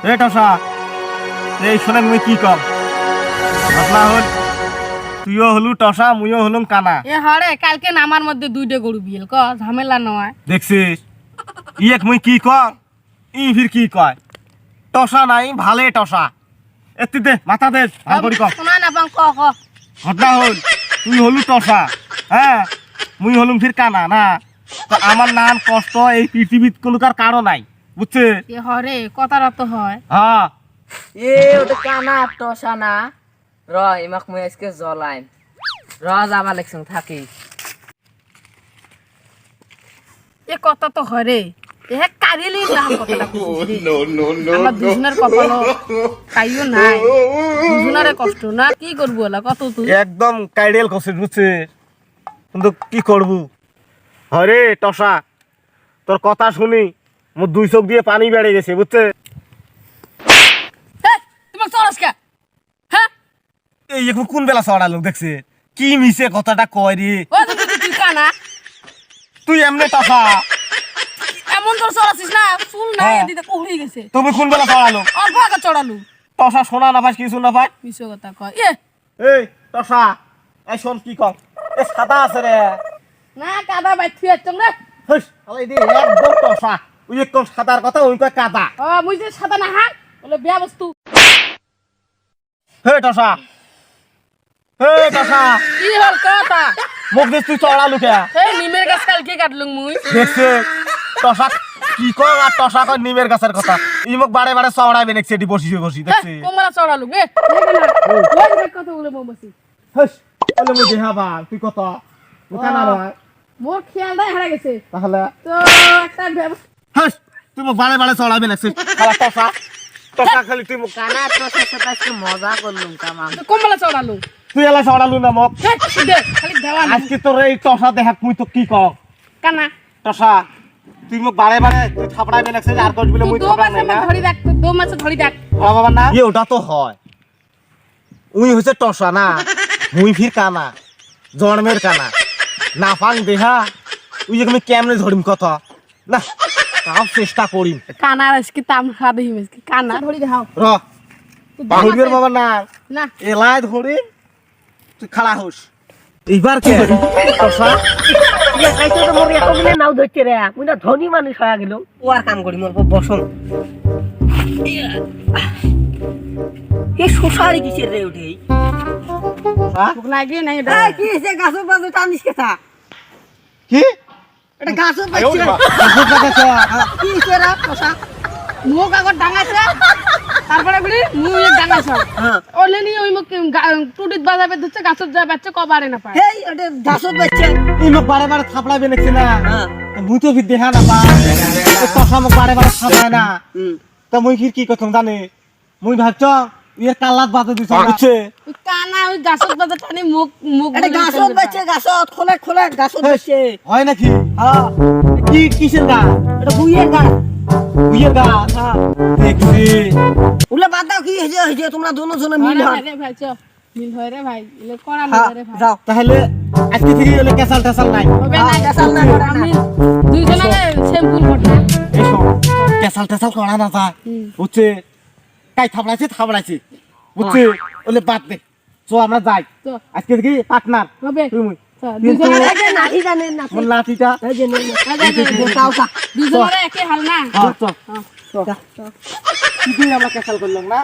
এ টসা এই শোনেন মুই কি কম ঘটনা হল তুইও হলু টসা মুইও হলুম কানা এ হরে কালকে নামার মধ্যে দুইটা গরু বিয়েল ক ঝামেলা নয় দেখছিস ইয়েক মুই কি কম ই ফির কি কয় টসা নাই ভালে টসা এতি দে মাথা দে ভাল করি কম শোনা না পাং ক ঘটনা হল তুই হলু টসা হ্যাঁ মুই হলুম ফির কানা না তো আমার নাম কষ্ট এই পৃথিবীত কোনো কারণ নাই বুঝছে এ হরে কথাটা তো হয় হ্যাঁ এ ওটা কানা টসা না র এমাক মই আজকে জ্বলাইম র যাবা লেকছং থাকি এ কথা তো হরে এ কারিলি নাম কথাটা আমার দুজনের কপাল কাইও নাই দুজনারে কষ্ট না কি করবো এলা কত তুই একদম কাইডেল কষ্ট বুঝছে কিন্তু কি করবো হরে টসা তোর কথা শুনি মোর দুই চোখ দিয়ে পানি বেড়ে গেছে বুঝছে তোমার চরস কে হ্যাঁ এই এখন কোন বেলা চড়া লোক দেখছে কি মিছে কথাটা কয় রে ও তুই কানা তুই এমনি টসা এমন তোর চড়াছিস না চুল নাই হ্যাঁ। এদিকে কুহড়ি গেছে তুমি কোন বেলা চড়ালো অল্প আগে চড়ালু টসা শোনা না পাস কিছু না পাই মিশো কথা কয় এই টসা এই শোন কি কর এ সাদা আছে রে না কাদা বাই থুই আছং রে হইস আলাই দি একদম টসা ওই একদম সাদার কথা ওই কয় কাদা ও মুই যে সাদা না হ্যাঁ বলে বিয়া বস্তু হে টসা হে টসা কি হল কথা মুখ দিস তুই চড়ালু কে এই নিমের গাছ কালকে কাটলুম মুই দেখছে টসা কি কর আর টসা কর নিমের গাছের কথা ই মুখ বারে বারে চড়াইবে দেখছে এটি বসি বসি দেখছে কোমলা চড়ালু ওই কথা বলে মো বসি হইস বলে মুই দেখাবা তুই কত মুখানা নয় মোর খেয়ালটাই হারা গেছে তাহলে তো একটা ব্যবস্থা হইস তুই মুখ বারে বারে চড়াইবে দেখছে খালা টসা টসা খালি তুই মুখ কানা টসার সাথে আজকে মজা করলুম কামাম কোমলা চড়ালু তুই এলা চড়ালু না মুখ খালি দেওয়া না আজকে তোর এই টসা দেখাক মুই তো কি কর কানা টসা তুই মুখ বারে বারে তুই থাপড়াইবে লাগছে আর কই বলে মুই দো থাপড়াই মাসে নাই না ধরি দেখ দো মাসে ধরি দেখ বাবা না এ ওটা তো হয় উই হইছে টসা না মুই ফির কানা জন্মের কানা না ফাং দেহা উই যে আমি কেমনে ধরিম কথা না তাও চেষ্টা করিম কানা আজকে তাম খা দেহি আজকে কানা ধরি দেখাও র ধরবির বাবা না না এলাই ধরি তুই খাড়া হোস এইবার কে টসা খাইতে তো মোর এত মিলে নাও ধরছে রে মুই না ধনী মানুষ হয়ে গেল ও আর কাম করি মোর বসন এ সুসারি কিসের রে উঠে ভুক লাগে নাই এই কি সে গাছের পাশে টানিস কেতা কি এটা গাছের আয়ো পাশে রে বাবা কি সেরা টসা মুখ আগত ডাঙাইছে তারপরে বলি মুই ডাঙাইছ হ্যাঁ ওলেনি ওই মুখ টুটিত বাজাবে ধরছে গাছত যা বাচ্চা কবারে না পায় এই ওটা গাছের বাচ্চা এই মুখ বারে বারে থাপড়াইবে লাগছে না হ্যাঁ মুই তো ফির দেখা না পা টসা মুখ বারে বারে থাপড়ায় না তা মুই ফির কি করতাম জানে মুই ভাবছ ইয়ে কালাত বাজে দিছ বুঝছে ওই কানা ওই গাছত বাজা টানি মুখ মুখ এটা গাছের বাচ্চা গাছত খোলা খোলা গাছের বাচ্চা হয় নাকি হ্যাঁ কি কিসের গাছ এটা বুইয়ের গাছ বুইয়ের গাছ হ্যাঁ দেখছি ওগুলা বাদ দাও কি হয়েছে তোমরা দোনো জনে মিল হয় রে ভাই চ মিল হয় রে ভাই এলে করা হ্যাঁ, রে ভাই যাও তাহলে আজকে থেকে এলে কেসাল টেসাল নাই হবে না হ্যাঁ, গাছাল না করে না। আমি দুইজনে শ্যাম্পুল ঘটনা এসো কেসাল টেসাল করা না তা বুঝছে কাই থাপড়াইছে বুঝছে ওলে বাদ দে চো আমরা যাই তো আজকে থেকে পার্টনার হবে তুমি দুইজনে এই যে নাহি জানেন না মোর লাঠিটা এই যে নে তাও কা দুইজনে একই হাল না হ্যাঁ চল চল কি দিয়ে আমরা কেসাল করলাম না